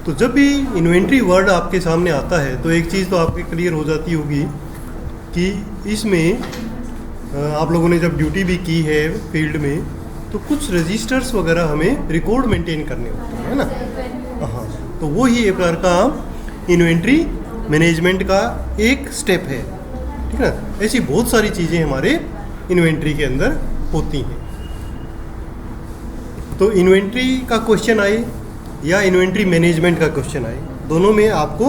तो जब भी इन्वेंट्री वर्ड आपके सामने आता है तो एक चीज़ तो आपकी क्लियर हो जाती होगी कि इसमें आप लोगों ने जब ड्यूटी भी की है फील्ड में तो कुछ रजिस्टर्स वगैरह हमें रिकॉर्ड मेंटेन करने होते हैं, है ना। हाँ, तो वो ही एक प्रकार का इन्वेंट्री मैनेजमेंट का एक स्टेप है, ठीक है ना। ऐसी बहुत सारी चीज़ें हमारे इन्वेंट्री के अंदर होती हैं। तो इन्वेंट्री का क्वेश्चन आए या इन्वेंट्री मैनेजमेंट का क्वेश्चन आए, दोनों में आपको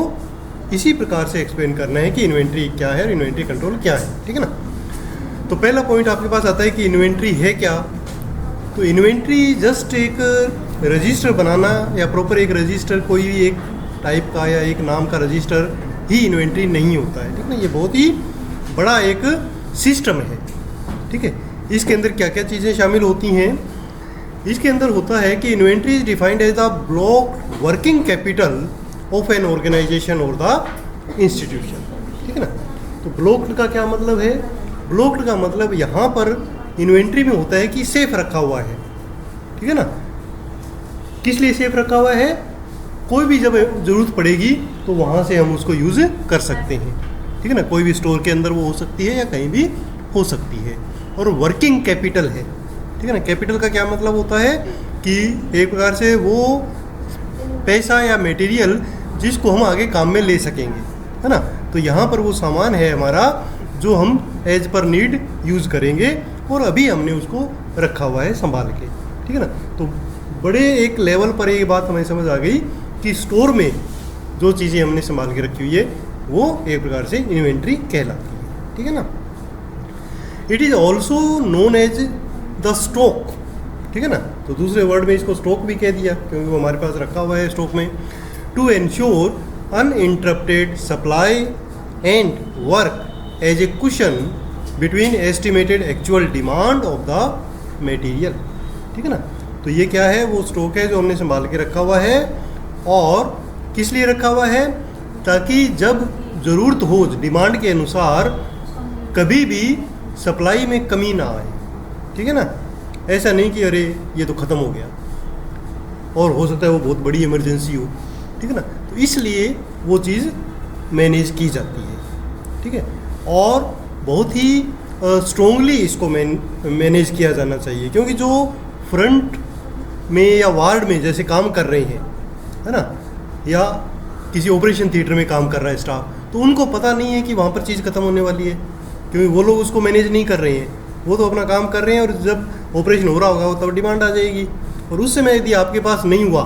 इसी प्रकार से एक्सप्लेन करना है कि इन्वेंट्री क्या है और इन्वेंट्री कंट्रोल क्या है, ठीक है ना। तो पहला पॉइंट आपके पास आता है कि इन्वेंट्री है क्या। तो इन्वेंट्री जस्ट एक रजिस्टर बनाना या प्रॉपर एक रजिस्टर, कोई भी एक टाइप का या एक नाम का रजिस्टर ही इन्वेंट्री नहीं होता है, ठीक है ना। ये बहुत ही बड़ा एक सिस्टम है, ठीक है। इसके अंदर क्या क्या चीज़ें शामिल होती हैं। इसके अंदर होता है कि inventory is defined as the block working capital of an organisation और द इंस्टीट्यूशन, ठीक है ना। तो ब्लॉक्ड का क्या मतलब है? ब्लॉक्ड का मतलब यहाँ पर इन्वेंट्री में होता है कि सेफ रखा हुआ है, ठीक है ना। किस लिए सेफ रखा हुआ है? कोई भी जब ज़रूरत पड़ेगी तो वहाँ से हम उसको यूज़ कर सकते हैं, ठीक है ना। कोई भी स्टोर के अंदर वो हो सकती है या कहीं भी हो सकती है। और वर्किंग कैपिटल है, ठीक है ना। कैपिटल का क्या मतलब होता है कि एक प्रकार से वो पैसा या मटेरियल जिसको हम आगे काम में ले सकेंगे, है ना। तो यहाँ पर वो सामान है हमारा जो हम एज पर नीड यूज़ करेंगे और अभी हमने उसको रखा हुआ है संभाल के, ठीक है ना। तो बड़े एक लेवल पर एक बात हमें समझ आ गई कि स्टोर में जो चीज़ें हमने संभाल के रखी हुई है वो एक प्रकार से इन्वेंट्री कहलाती है, ठीक है ना। It is also known as the stock, ठीक है ना। तो दूसरे वर्ड में इसको स्टॉक भी कह दिया क्योंकि वो हमारे पास रखा हुआ है स्टॉक में। To ensure uninterrupted supply and work as a cushion between estimated actual demand of the material, ठीक है ना। तो ये क्या है? वो स्टॉक है जो हमने संभाल के रखा हुआ है। और किस लिए रखा हुआ है? ताकि जब ज़रूरत हो डिमांड के अनुसार कभी भी सप्लाई में कमी ना आए, ठीक है ना। ऐसा नहीं कि अरे ये तो ख़त्म हो गया और हो सकता है वो बहुत बड़ी इमरजेंसी हो, ठीक है ना। तो इसलिए वो चीज़ मैनेज की जाती है, ठीक है। और बहुत ही स्ट्रोंगली इसको मैनेज किया जाना चाहिए क्योंकि जो फ्रंट में या वार्ड में जैसे काम कर रहे हैं, है ना, या किसी ऑपरेशन थिएटर में काम कर रहा है स्टाफ, तो उनको पता नहीं है कि वहाँ पर चीज़ खत्म होने वाली है क्योंकि वो लोग उसको मैनेज नहीं कर रहे हैं। वो तो अपना काम कर रहे हैं और जब ऑपरेशन हो रहा होगा तब डिमांड आ जाएगी और उस समय यदि आपके पास नहीं हुआ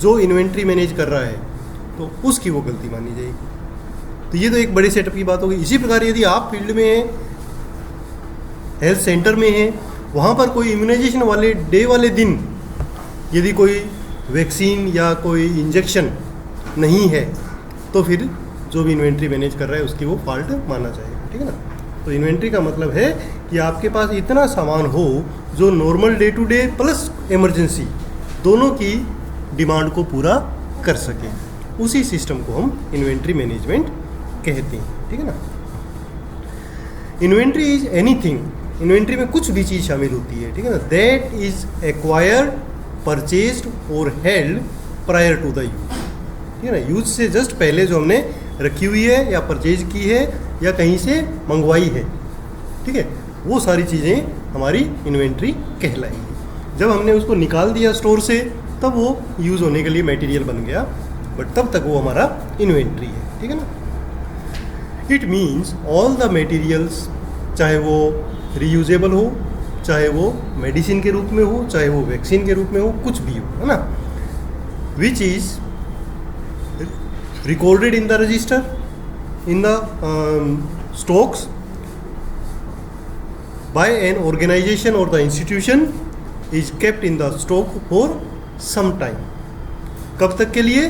जो इन्वेंट्री मैनेज कर रहा है तो उसकी वो गलती मानी जाएगी। तो ये तो एक बड़े सेटअप की बात होगी। इसी प्रकार यदि आप फील्ड में हैं, हेल्थ सेंटर में हैं, वहाँ पर कोई इम्यूनाइजेशन वाले डे वाले दिन यदि कोई वैक्सीन या कोई इंजेक्शन नहीं है तो फिर जो भी इन्वेंट्री मैनेज कर रहा है उसकी वो फॉल्ट माना जाएगा, ठीक है ना। तो इन्वेंट्री का मतलब है कि आपके पास इतना सामान हो जो normal day to day plus emergency दोनों की डिमांड को पूरा कर सके, उसी सिस्टम को हम इन्वेंट्री मैनेजमेंट कहते हैं, ठीक है ना। इन्वेंट्री इज एनीथिंग, इन्वेंट्री में कुछ भी चीज़ शामिल होती है, ठीक है ना, दैट इज एक्वायर्ड, परचेज्ड और held prior to the use, ठीक है ना। यूज से जस्ट पहले जो हमने रखी हुई है या परचेज की है या कहीं से मंगवाई है, ठीक है, वो सारी चीज़ें हमारी इन्वेंट्री कहलाएगी। जब हमने उसको निकाल दिया स्टोर से तब वो यूज़ होने के लिए मटेरियल बन गया, बट तब तक वो हमारा इन्वेंट्री है, ठीक है ना। It means all the materials, चाहे वो रीयूजेबल हो, चाहे वो मेडिसिन के रूप में हो, चाहे वो वैक्सीन के रूप में हो, कुछ भी हो, है ना, which is recorded in the register in the stocks by an organization or the institution is kept in the stock for some time. कब तक के लिए?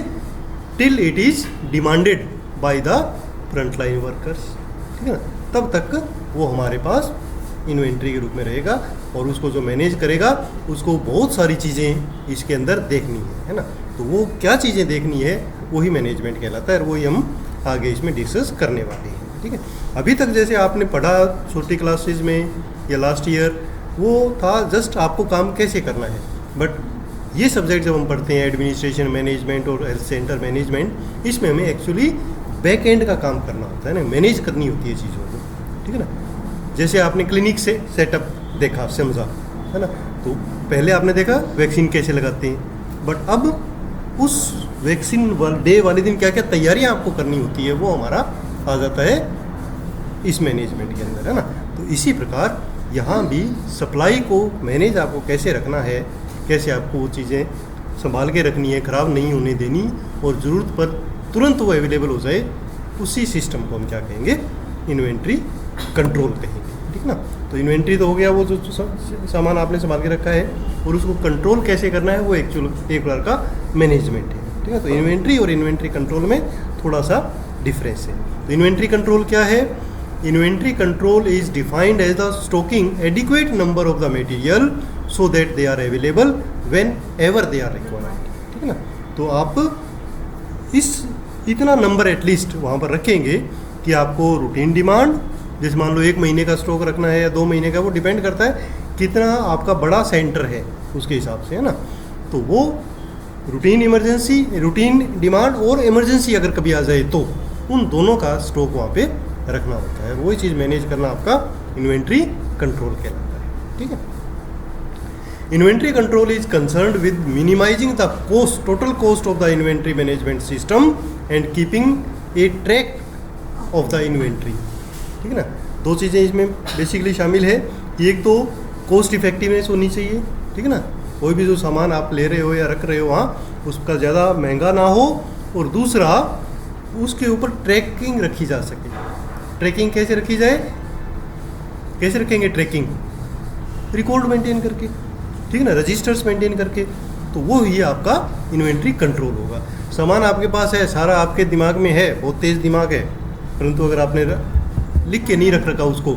till it is demanded by the frontline workers, ठीक है ना। तब तक वो हमारे पास इन्वेंट्री के रूप में रहेगा और उसको जो मैनेज करेगा उसको बहुत सारी चीज़ें इसके अंदर देखनी है ना। तो वो क्या चीज़ें देखनी है वही मैनेजमेंट कहलाता है और वही हम आगे इसमें डिस्कस करने वाले हैं, ठीक है। अभी तक जैसे आपने पढ़ा छोटी क्लासेज में या लास्ट ईयर, वो था जस्ट आपको काम कैसे करना है, बट ये सब्जेक्ट जब हम पढ़ते हैं एडमिनिस्ट्रेशन मैनेजमेंट और हेल्थ सेंटर मैनेजमेंट, इसमें हमें एक्चुअली बैक एंड का काम करना होता है ना, मैनेज करनी होती है चीज़ों को, ठीक है ना। जैसे आपने क्लिनिक से सेटअप देखा, समझा, है ना, तो पहले आपने देखा वैक्सीन कैसे लगाते हैं, बट अब उस वैक्सीन डे वाले दिन क्या क्या तैयारियां आपको करनी होती है वो हमारा आ जाता है इस मैनेजमेंट के अंदर, है ना। तो इसी प्रकार यहाँ भी सप्लाई को मैनेज आपको कैसे रखना है, कैसे आपको वो चीज़ें संभाल के रखनी है, ख़राब नहीं होने देनी, और ज़रूरत पर तुरंत वो अवेलेबल हो जाए, उसी सिस्टम को हम क्या कहेंगे, इन्वेंट्री कंट्रोल कहेंगे, ठीक ना। तो इन्वेंट्री तो हो गया वो जो सामान आपने संभाल के रखा है, और उसको कंट्रोल कैसे करना है वो एक्चुअल एक प्रकार का मैनेजमेंट है, ठीक है। तो इन्वेंट्री और इन्वेंट्री कंट्रोल में थोड़ा सा डिफरेंस है। तो इन्वेंट्री कंट्रोल क्या है? Inventory control is defined as the stocking adequate number of the material so that they are available whenever they are required, ठीक है ना। तो आप इस इतना नंबर एटलीस्ट वहाँ पर रखेंगे कि आपको रूटीन डिमांड, जैसे मान लो 1 महीने का स्टॉक रखना है या 2 महीने का, वो डिपेंड करता है कितना आपका बड़ा सेंटर है उसके हिसाब से, है ना। तो वो रूटीन डिमांड और इमरजेंसी अगर कभी आ जाए तो उन दोनों का स्टॉक वहाँ पे रखना होता है। वही चीज़ मैनेज करना आपका इन्वेंट्री कंट्रोल कहलाता है, ठीक है। Inventory control is concerned with minimising the cost, total cost of the inventory management system and keeping a track of the inventory, ठीक है ना। 2 चीज़ें इसमें बेसिकली शामिल है। एक तो कॉस्ट इफेक्टिवनेस होनी चाहिए, ठीक है ना। कोई भी जो सामान आप ले रहे हो या रख रहे हो वहाँ, उसका ज़्यादा महंगा ना हो, और दूसरा उसके ऊपर ट्रैकिंग रखी जा सके। ट्रैकिंग कैसे रखी जाए, कैसे रखेंगे ट्रैकिंग? रिकॉर्ड मेंटेन करके, ठीक है ना, रजिस्टर्स मेंटेन करके। तो वो ही आपका इन्वेंट्री कंट्रोल होगा। सामान आपके पास है, सारा आपके दिमाग में है, बहुत तेज़ दिमाग है, परंतु अगर आपने लिख के नहीं रख रखा उसको,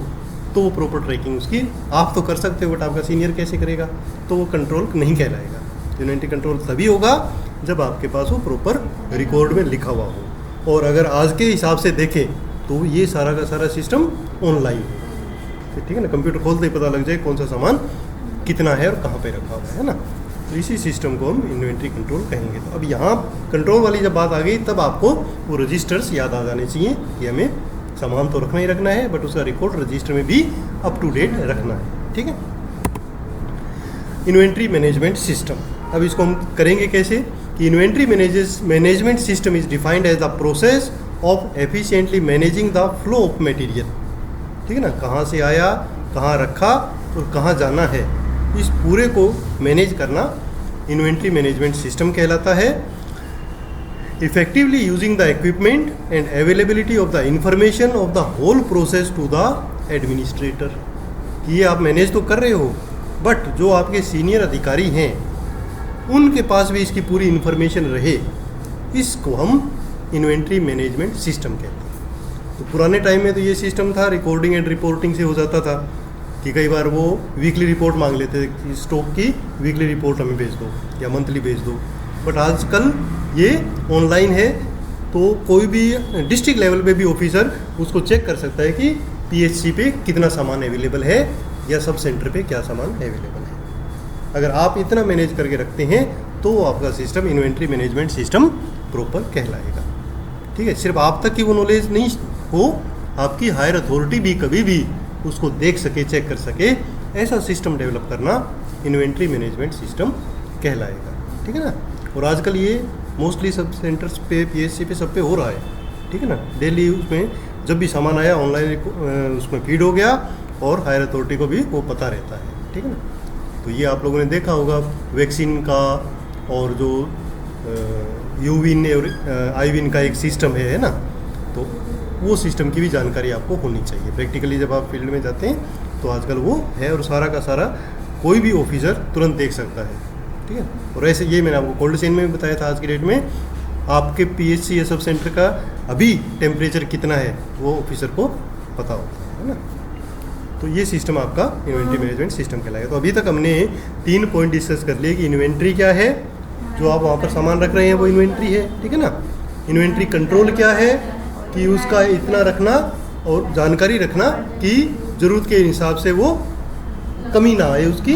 तो वो प्रॉपर ट्रैकिंग उसकी आप तो कर सकते हो, बट आपका सीनियर कैसे करेगा? तो वो कंट्रोल नहीं कहलाएगा। इन्वेंट्री कंट्रोल तभी होगा जब आपके पास वो प्रॉपर रिकॉर्ड में लिखा हुआ हो। और अगर आज के हिसाब से देखें तो ये सारा का सारा सिस्टम ऑनलाइन है, ठीक है ना। कंप्यूटर खोलते ही पता लग जाए कौन सा सामान कितना है और कहाँ पे रखा हुआ है ना। तो इसी सिस्टम को हम इन्वेंट्री कंट्रोल कहेंगे। तो अब यहाँ कंट्रोल वाली जब बात आ गई, तब आपको वो रजिस्टर्स याद आ जाने चाहिए कि हमें सामान तो रखना ही रखना है, बट उसका रिकॉर्ड रजिस्टर में भी अप टू डेट रखना है, ठीक है। इन्वेंट्री मैनेजमेंट सिस्टम, अब इसको हम करेंगे कैसे कि inventory management system is defined as the process of efficiently managing the flow of material, ठीक है ना। कहाँ से आया, कहाँ रखा और कहाँ जाना है, इस पूरे को मैनेज करना इन्वेंट्री मैनेजमेंट सिस्टम कहलाता है। Effectively using the equipment and availability of the information of the whole process to the administrator. ये आप मैनेज तो कर रहे हो, बट जो आपके सीनियर अधिकारी हैं उनके पास भी इसकी पूरी इन्फॉर्मेशन रहे, इसको हम इन्वेंट्री मैनेजमेंट सिस्टम कहते हैं। तो पुराने टाइम में तो ये सिस्टम था, रिकॉर्डिंग एंड रिपोर्टिंग से हो जाता था कि कई बार वो वीकली रिपोर्ट मांग लेते थे कि स्टॉक की वीकली रिपोर्ट हमें भेज दो या मंथली भेज दो। बट आजकल ये ऑनलाइन है, तो कोई भी डिस्ट्रिक्ट लेवल पे भी ऑफिसर उसको चेक कर सकता है कि पीएचसी पे कितना सामान अवेलेबल है या सब सेंटर पे क्या सामान अवेलेबल है। अगर आप इतना मैनेज करके रखते हैं तो आपका system inventory management system proper कहलाएगा, ठीक है। सिर्फ आप तक की वो नॉलेज नहीं हो, आपकी हायर अथॉरिटी भी कभी भी उसको देख सके, चेक कर सके, ऐसा सिस्टम डेवलप करना इन्वेंट्री मैनेजमेंट सिस्टम कहलाएगा, ठीक है ना। और आजकल ये मोस्टली सब सेंटर्स पे, पीएचसी पे, सब पे हो रहा है, ठीक है ना। डेली उसमें जब भी सामान आया ऑनलाइन उसमें फीड हो गया और हायर अथॉरिटी को भी वो पता रहता है, ठीक है ना। तो ये आप लोगों ने देखा होगा वैक्सीन का, और जो यूविन और आईविन का एक सिस्टम है ना, तो वो सिस्टम की भी जानकारी आपको होनी चाहिए। प्रैक्टिकली जब आप फील्ड में जाते हैं तो आजकल वो है, और सारा का सारा कोई भी ऑफिसर तुरंत देख सकता है, ठीक है। और ऐसे ये मैंने आपको कोल्ड चेन में भी बताया था, आज की डेट में आपके पीएचसी या सब सेंटर का अभी टेम्परेचर कितना है वो ऑफिसर को पता होता है ना। तो ये सिस्टम आपका इन्वेंट्री मैनेजमेंट सिस्टम कहलाएगा। तो अभी तक हमने 3 पॉइंट डिस्कस कर लिए कि इन्वेंट्री क्या है, जो आप वहाँ पर सामान रख रहे हैं वो इन्वेंट्री है, ठीक है ना। इन्वेंट्री कंट्रोल क्या है कि उसका इतना रखना और जानकारी रखना कि ज़रूरत के हिसाब से वो कमी ना आए उसकी।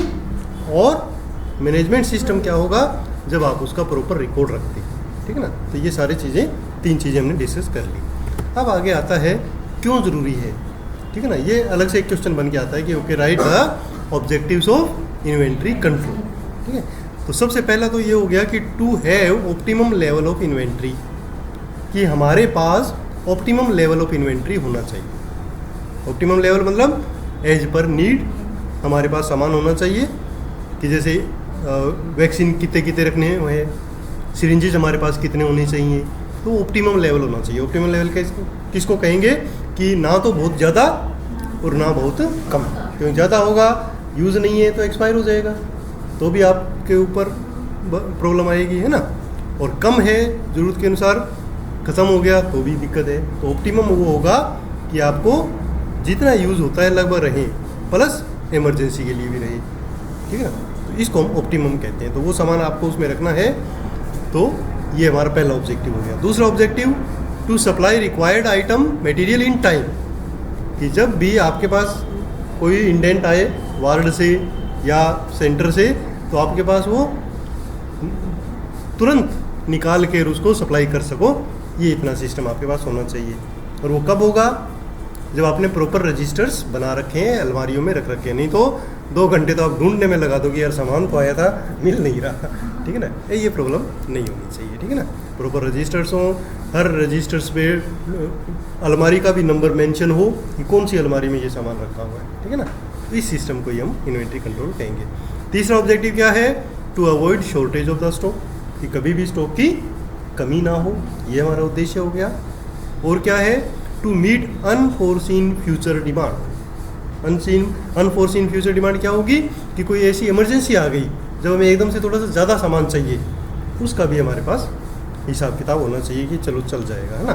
और मैनेजमेंट सिस्टम क्या होगा, जब आप उसका प्रॉपर रिकॉर्ड रखते हैं, ठीक है ना। तो ये सारी चीज़ें, 3 चीज़ें हमने डिस्कस कर ली। अब आगे आता है क्यों ज़रूरी है, ठीक है ना। ये अलग से एक क्वेश्चन बन के आता है कि okay right the objectives of inventory control, ठीक है। तो सबसे पहला तो ये हो गया कि to have optimum level of inventory, कि हमारे पास ऑप्टिमम लेवल ऑफ इन्वेंट्री होना चाहिए। ऑप्टिमम लेवल मतलब एज पर नीड हमारे पास सामान होना चाहिए, कि जैसे वैक्सीन कितने कितने रखने हैं, सिरिंजेज हमारे पास कितने होने चाहिए, तो ऑप्टिमम लेवल होना चाहिए। ऑप्टिमम लेवल किसको कहेंगे कि ना तो बहुत ज़्यादा और ना बहुत कम, क्योंकि ज़्यादा होगा यूज़ नहीं है तो एक्सपायर हो जाएगा, तो भी आपके ऊपर प्रॉब्लम आएगी, है ना। और कम है, ज़रूरत के अनुसार ख़त्म हो गया तो भी दिक्कत है। तो ऑप्टिमम वो होगा कि आपको जितना यूज़ होता है लगभग रहे, प्लस इमरजेंसी के लिए भी रहे, ठीक है ना। तो इसको हम ऑप्टिमम कहते हैं। तो वो सामान आपको उसमें रखना है। तो ये हमारा पहला ऑब्जेक्टिव हो गया। दूसरा objective, to supply required item material in time, कि जब भी आपके पास कोई इंडेंट आए वार्ड से या सेंटर से, तो आपके पास वो तुरंत निकाल के उसको सप्लाई कर सको, ये इतना सिस्टम आपके पास होना चाहिए। और वो कब होगा, जब आपने प्रॉपर रजिस्टर्स बना रखे हैं, अलमारियों में रख रखे हैं। नहीं तो 2 घंटे तो आप ढूंढने में लगा दोगे, यार सामान तो आया था मिल नहीं रहा, ठीक है ना। ये प्रॉब्लम नहीं होनी चाहिए, ठीक है ना। प्रॉपर रजिस्टर्स हों, हर रजिस्टर्स पे अलमारी का भी नंबर मेंशन हो कि कौन सी अलमारी में ये सामान रखा हुआ है, ठीक है ना। तो इस सिस्टम को ही हम इन्वेंट्री कंट्रोल कहेंगे। तीसरा ऑब्जेक्टिव क्या है, to avoid shortage of the stock, कि कभी भी स्टॉक की कमी ना हो, ये हमारा उद्देश्य हो गया। और क्या है, to meet unforeseen future demand. Unforeseen future demand क्या होगी, कि कोई ऐसी इमरजेंसी आ गई जब हमें एकदम से थोड़ा सा ज़्यादा सामान चाहिए, उसका भी हमारे पास हिसाब किताब होना चाहिए कि चलो चल जाएगा, है ना,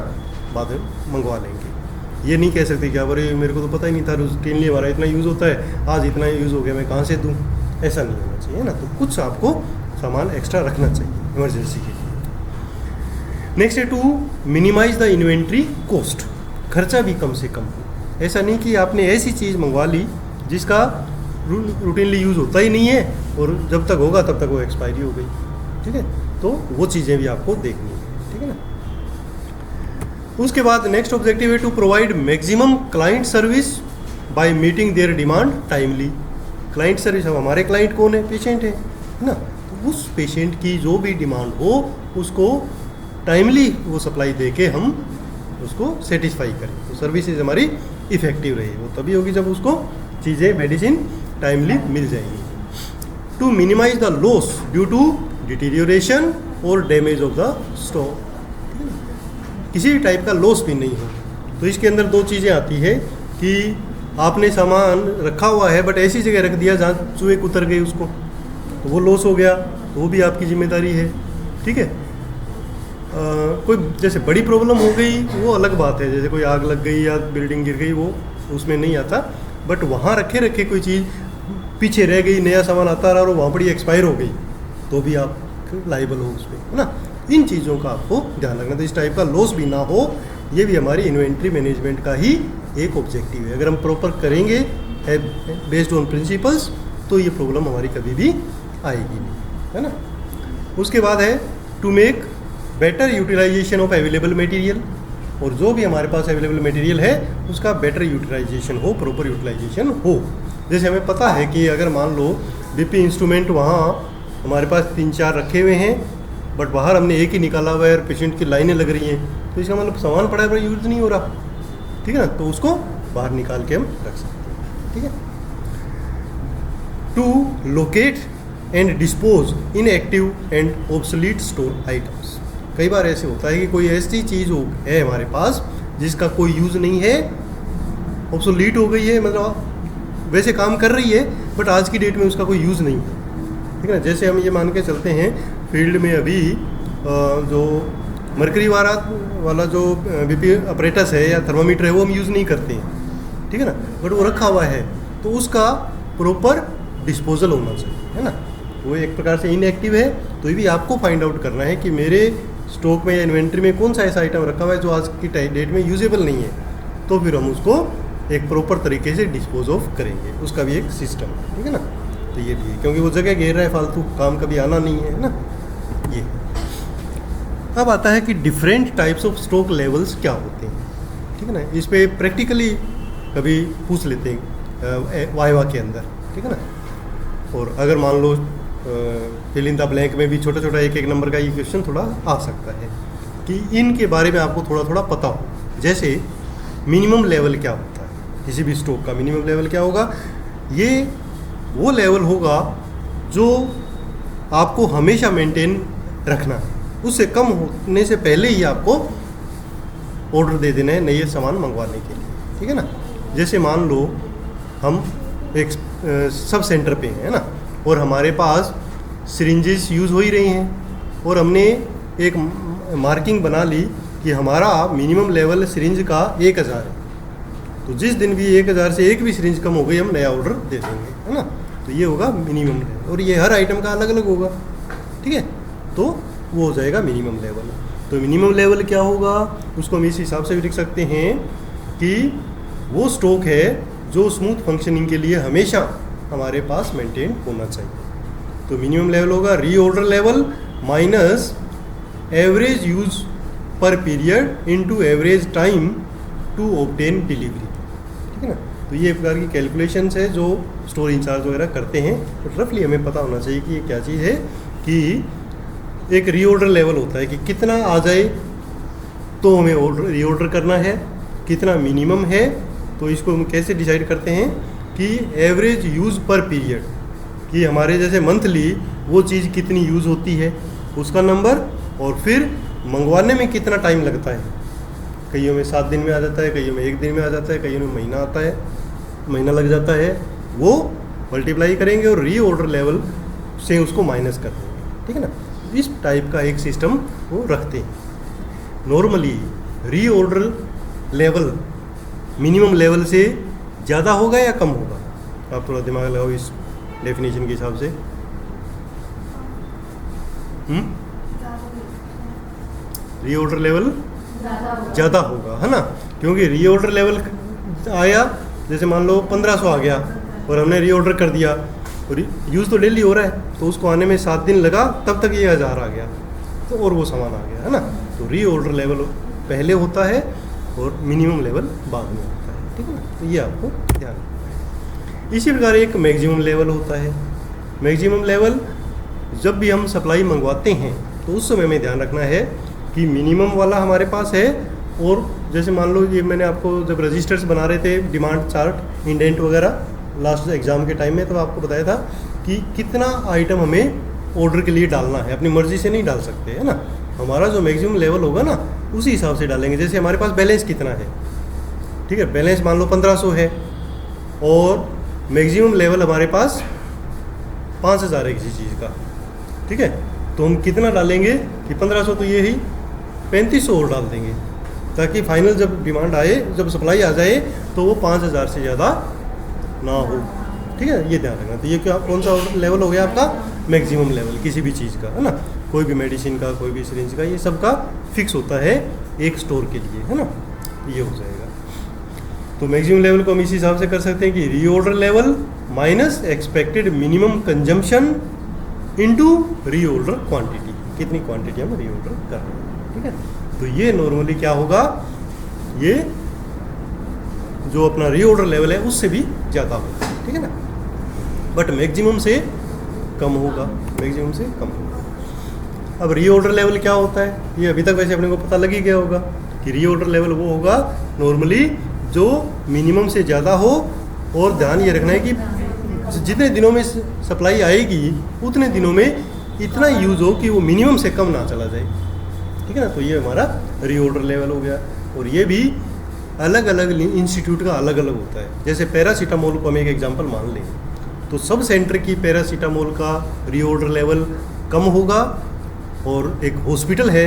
बाद में मंगवा लेंगे। ये नहीं कह सकते कि अरे मेरे को तो पता ही नहीं था रूटीन लिए हमारा इतना यूज़ होता है, आज इतना यूज़ हो गया मैं कहाँ से दूँ, ऐसा नहीं होना चाहिए ना। तो कुछ आपको सामान एक्स्ट्रा रखना चाहिए इमरजेंसी के लिए। नेक्स्ट है to minimise the inventory cost, खर्चा भी कम से कम हो। ऐसा नहीं कि आपने ऐसी चीज़ मंगवा ली जिसका रूटीनली यूज़ होता ही नहीं है और जब तक होगा तब तक वो एक्सपायरी हो गई, ठीक है। तो वो चीज़ें भी आपको देखनी है, ठीक है ना। उसके बाद नेक्स्ट ऑब्जेक्टिव है to provide maximum client service by meeting their demand timely. Client service, अब हमारे क्लाइंट कौन है, पेशेंट है ना। तो उस पेशेंट की जो भी डिमांड हो उसको टाइमली वो सप्लाई दे के हम उसको सेटिस्फाई करें, तो सर्विसेज हमारी इफेक्टिव रही। वो तभी होगी जब उसको चीज़ें, मेडिसिन टाइमली मिल जाएंगी। To minimise the loss due to deterioration और डैमेज ऑफ द स्टॉक, किसी भी टाइप का लॉस भी नहीं हो। तो इसके अंदर 2 चीज़ें आती है कि आपने सामान रखा हुआ है बट ऐसी जगह रख दिया जहाँ चूहे कुतर गए उसको, तो वो लॉस हो गया, तो वो भी आपकी जिम्मेदारी है, ठीक है। कोई जैसे बड़ी प्रॉब्लम हो गई वो अलग बात है, जैसे कोई आग लग गई या बिल्डिंग गिर गई, वो उसमें नहीं आता। बट वहाँ रखे कोई चीज़ पीछे रह गई, नया सामान आता रहा और वहाँ पर एक्सपायर हो गई, तो भी आप लाइबल हो उसमें, है ना। इन चीज़ों का आपको ध्यान रखना, तो इस टाइप का लॉस भी ना हो, ये भी हमारी इन्वेंट्री मैनेजमेंट का ही एक ऑब्जेक्टिव है। अगर हम प्रॉपर करेंगे बेस्ड ऑन प्रिंसिपल्स, तो ये प्रॉब्लम हमारी कभी भी आएगी नहीं, है ना। उसके बाद है to make better utilization of available material, और जो भी हमारे पास अवेलेबल मटेरियल है उसका बेटर यूटिलाइजेशन हो, प्रॉपर यूटिलाइजेशन हो। जैसे हमें पता है कि अगर मान लो बीपी इंस्ट्रूमेंट वहाँ हमारे पास 3-4 रखे हुए हैं बट बाहर हमने एक ही निकाला हुआ है और पेशेंट की लाइनें लग रही हैं, तो इसका मतलब सामान पड़ा है पर यूज़ नहीं हो रहा, ठीक है ना। तो उसको बाहर निकाल के हम रख सकते हैं, ठीक है। To locate and dispose inactive and obsolete store items. कई बार ऐसे होता है कि कोई ऐसी चीज़ है हमारे पास जिसका कोई यूज़ नहीं है, ऑब्सोलीट हो गई है, मतलब वैसे काम कर रही है बट आज की डेट में उसका कोई यूज़ नहीं है, ठीक है ना। जैसे हम ये मान के चलते हैं फील्ड में अभी जो मरकरी वाला जो बीपी अपरेटस है या थर्मामीटर है वो हम यूज़ नहीं करते हैं, ठीक है ना, बट वो रखा हुआ है, तो उसका प्रॉपर डिस्पोजल होना चाहिए, है ना। वो एक प्रकार से इनएक्टिव है, तो ये भी आपको फाइंड आउट करना है कि मेरे स्टॉक में या इन्वेंट्री में कौन सा ऐसा आइटम रखा हुआ है जो आज की डेट में यूजेबल नहीं है, तो फिर हम उसको एक प्रॉपर तरीके से डिस्पोज ऑफ करेंगे, उसका भी एक सिस्टम है, ठीक है ना। तो ये भी है, क्योंकि वो जगह घेर रहा है फालतू, काम कभी आना नहीं है ना ये। अब आता है कि different types of stock levels क्या होते हैं, ठीक है ना। इस पे प्रैक्टिकली कभी पूछ लेते हैं वाइवा के अंदर, ठीक है ना। और अगर मान लो फिल इन द ब्लैंक में भी छोटा छोटा एक एक नंबर का ये क्वेश्चन थोड़ा आ सकता है कि इनके बारे में आपको थोड़ा थोड़ा पता हो। जैसे मिनिमम लेवल क्या होता है, किसी भी स्टॉक का मिनिमम लेवल क्या होगा, ये वो लेवल होगा जो आपको हमेशा मेंटेन रखना है, उससे कम होने से पहले ही आपको ऑर्डर दे देना है नए सामान मंगवाने के लिए, ठीक है ना। जैसे मान लो हम एक सब सेंटर पे हैं ना, और हमारे पास सिरिंजेस यूज़ हो ही रही हैं, और हमने एक मार्किंग बना ली कि हमारा मिनिमम लेवल सिरिंज का 1000 है, तो जिस दिन भी 1000 से एक भी सिरिंज कम हो गई हम नया ऑर्डर दे देंगे, है ना। तो ये होगा मिनिमम लेवल, और ये हर आइटम का अलग अलग होगा, ठीक है। तो वो हो जाएगा मिनिमम लेवल। तो मिनिमम लेवल क्या होगा, उसको हम इस हिसाब से भी लिख सकते हैं कि वो स्टॉक है जो स्मूथ फंक्शनिंग के लिए हमेशा हमारे पास मेंटेन होना चाहिए। तो मिनिमम लेवल होगा reorder level minus average use per period into average time to obtain delivery, ठीक है ना। तो ये एक प्रकार की कैलकुलेशंस है जो स्टोर इंचार्ज वगैरह करते हैं। तो रफली हमें पता होना चाहिए कि ये क्या चीज़ है, कि एक रीऑर्डर लेवल होता है कि कितना आ जाए तो हमें ऑर्डर रीऑर्डर करना है, कितना मिनिमम है। तो इसको हम कैसे डिसाइड करते हैं कि एवरेज यूज़ पर पीरियड, कि हमारे जैसे मंथली वो चीज़ कितनी यूज़ होती है उसका नंबर, और फिर मंगवाने में कितना टाइम लगता है। कईयों में 7 दिन में आ जाता है, कईयों में 1 दिन में आ जाता है, कईयों में महीना आता है, महीना लग जाता है। वो मल्टीप्लाई करेंगे और रीऑर्डर लेवल से उसको माइनस कर देंगे, ठीक है ना। इस टाइप का एक सिस्टम वो रखते हैं। Normally reorder level minimum level से ज़्यादा होगा या कम होगा, आप थोड़ा दिमाग लगाओ इस डेफिनेशन के हिसाब से। रीऑर्डर लेवल ज़्यादा होगा, है ना, क्योंकि रीऑर्डर लेवल आया, जैसे मान लो 1500 आ गया और हमने रीऑर्डर कर दिया, और यूज़ तो डेली हो रहा है, तो उसको आने में 7 दिन लगा, तब तक ये 1000 आ गया, तो और वो सामान आ गया, है ना। तो रीऑर्डर लेवल पहले होता है और मिनिमम लेवल बाद में होता है, ठीक है ना। तो ये आपको ध्यान रखना है। इसी प्रकार एक मैक्सिमम लेवल होता है। मैक्सिमम लेवल जब भी हम सप्लाई मंगवाते हैं तो उस समय में ध्यान रखना है कि मिनिमम वाला हमारे पास है, और जैसे मान लो ये मैंने आपको जब रजिस्टर्स बना रहे थे, डिमांड चार्ट, इंडेंट वगैरह लास्ट एग्ज़ाम के टाइम में, तो आपको बताया था कि कितना आइटम हमें ऑर्डर के लिए डालना है, अपनी मर्ज़ी से नहीं डाल सकते, है ना। हमारा जो मैक्सिमम लेवल होगा ना उसी हिसाब से डालेंगे। जैसे हमारे पास बैलेंस कितना है, ठीक है, बैलेंस मान लो 1500 है, और मैक्सिमम लेवल हमारे पास 5000 है किसी चीज़ का, ठीक है। तो हम कितना डालेंगे कि 1500, तो ये ही 3500 और डाल देंगे, ताकि फाइनल जब डिमांड आए, जब सप्लाई आ जाए, तो वो 5000 से ज़्यादा ना हो, ठीक है। ये ध्यान रखना। तो ये क्या, कौन सा लेवल हो गया आपका, मैक्सिमम लेवल किसी भी चीज़ का, है ना। कोई भी मेडिसिन का, कोई भी सिरिंज का, ये सब का फिक्स होता है एक स्टोर के लिए, है ना। ये हो जाएगा। तो मैक्सिमम लेवल को हम इस हिसाब से कर सकते हैं कि reorder level minus expected minimum consumption into reorder quantity, कितनी क्वांटिटी हम रीऑर्डर कर रहे हैं, ठीक है। तो ये नॉर्मली क्या होगा, ये जो अपना रीऑर्डर लेवल है उससे भी ज़्यादा होगा, ठीक है ना, बट मैक्सिमम से कम होगा, मैक्सिमम से कम होगा। अब रीऑर्डर लेवल क्या होता है, ये अभी तक वैसे अपने को पता लग ही गया होगा कि रीऑर्डर लेवल वो होगा नॉर्मली जो मिनिमम से ज़्यादा हो, और ध्यान ये रखना है कि जितने दिनों में सप्लाई आएगी उतने दिनों में इतना यूज़ हो कि वो मिनिमम से कम ना चला जाए, ठीक है ना। तो ये हमारा रीऑर्डर लेवल हो गया। और ये भी अलग अलग इंस्टीट्यूट का अलग अलग होता है। जैसे पैरासीटामोल को हम एक एग्जांपल मान लें, तो सब सेंटर की पैरासीटामोल का रीऑर्डर लेवल कम होगा, और एक हॉस्पिटल है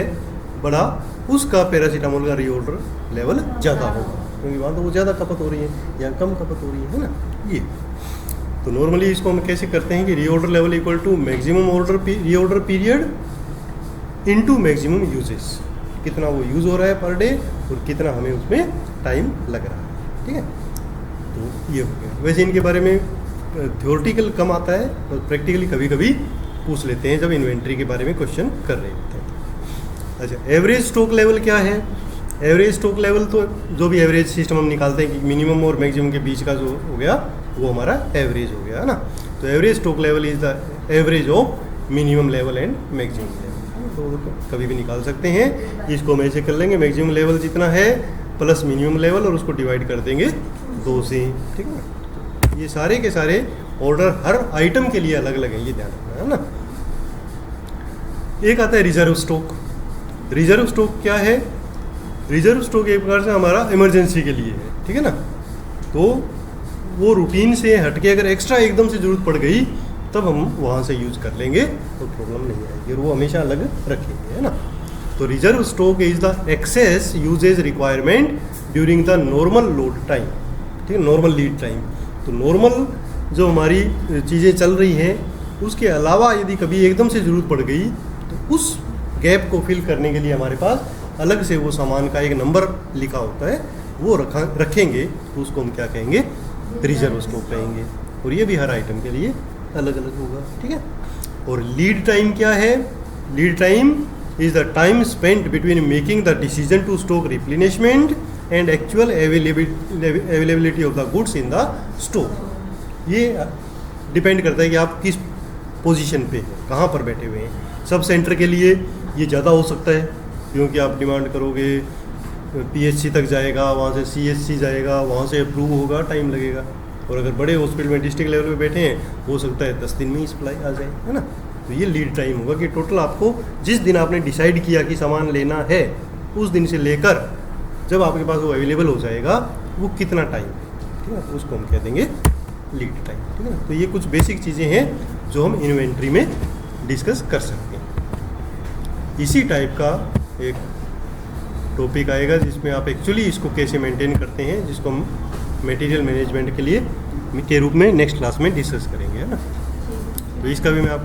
बड़ा, उसका पैरासीटामोल का रीऑर्डर लेवल ज़्यादा होगा, क्योंकि वहाँ तो वो ज़्यादा खपत हो रही है या कम खपत हो रही है ना। ये तो नॉर्मली इसको हम कैसे करते हैं कि reorder level equal to maximum reorder period into maximum usages, कितना वो यूज़ हो रहा है पर डे और कितना हमें उसमें टाइम लग रहा है, ठीक है। तो ये हो गया। वैसे इनके बारे में थ्योरेटिकल कम आता है और प्रैक्टिकली कभी कभी पूछ लेते हैं जब इन्वेंट्री के बारे में क्वेश्चन कर रहे होते हैं। अच्छा, एवरेज स्टॉक लेवल क्या है? एवरेज स्टॉक लेवल तो जो भी एवरेज सिस्टम हम निकालते हैं कि मिनिमम और मैक्सिमम के बीच का जो हो गया वो हमारा एवरेज हो गया, है ना। तो average stock level is the average of minimum level and maximum level. तो कभी भी निकाल सकते हैं। इसको हम ऐसे कर लेंगे, मैक्सिमम लेवल जितना है प्लस मिनिमम लेवल और उसको डिवाइड कर देंगे 2 से, ठीक है ना। ये सारे के सारे ऑर्डर हर आइटम के लिए अलग अलग है, ये ध्यान रखना है ना। एक आता है रिजर्व स्टॉक। रिजर्व स्टॉक क्या है? रिजर्व स्टॉक एक प्रकार से हमारा इमरजेंसी के लिए है, ठीक है ना। तो वो रूटीन से हटके अगर एक्स्ट्रा एकदम से ज़रूरत पड़ गई तब हम वहाँ से यूज़ कर लेंगे तो प्रॉब्लम नहीं आएगी, और वो हमेशा अलग रखेंगे, है ना। तो reserve stock is the excess usage requirement during the normal load time, ठीक है, नॉर्मल लीड टाइम। तो नॉर्मल जो हमारी चीज़ें चल रही हैं उसके अलावा यदि कभी एकदम से ज़रूरत पड़ गई तो उस गैप को फिल करने के लिए हमारे पास अलग से वो सामान का एक नंबर लिखा होता है, वो रखेंगे तो उसको हम क्या कहेंगे? रिजर्व स्टॉक कहेंगे। और ये भी हर आइटम के लिए अलग अलग होगा, ठीक है। और लीड टाइम क्या है? Lead time is the time spent between making the decision to stock replenishment and actual availability of the goods in the stock. ये डिपेंड करता है कि आप किस पोजीशन पे हैं, कहाँ पर बैठे हुए हैं। सब सेंटर के लिए ये ज़्यादा हो सकता है क्योंकि आप डिमांड करोगे, पीएचसी तक जाएगा, वहाँ से सीएचसी जाएगा, वहाँ से अप्रूव होगा, टाइम लगेगा। और अगर बड़े हॉस्पिटल में डिस्ट्रिक्ट लेवल पे बैठे हैं हो सकता है 10 दिन में ही सप्लाई आ जाए, है ना। तो ये लीड टाइम होगा कि टोटल आपको जिस दिन आपने डिसाइड किया कि सामान लेना है उस दिन से लेकर जब आपके पास वो अवेलेबल हो जाएगा वो कितना टाइम है, ठीक है, उसको हम कह देंगे लीड टाइम, ठीक है ना। तो ये कुछ बेसिक चीज़ें हैं जो हम इन्वेंट्री में डिस्कस कर सकते हैं। इसी टाइप का एक टॉपिक आएगा जिसमें आप एक्चुअली इसको कैसे मेंटेन करते हैं, जिसको हम मटेरियल मैनेजमेंट के लिए के रूप में नेक्स्ट क्लास में डिस्कस करेंगे, है ना। तो इसका भी मैं आपको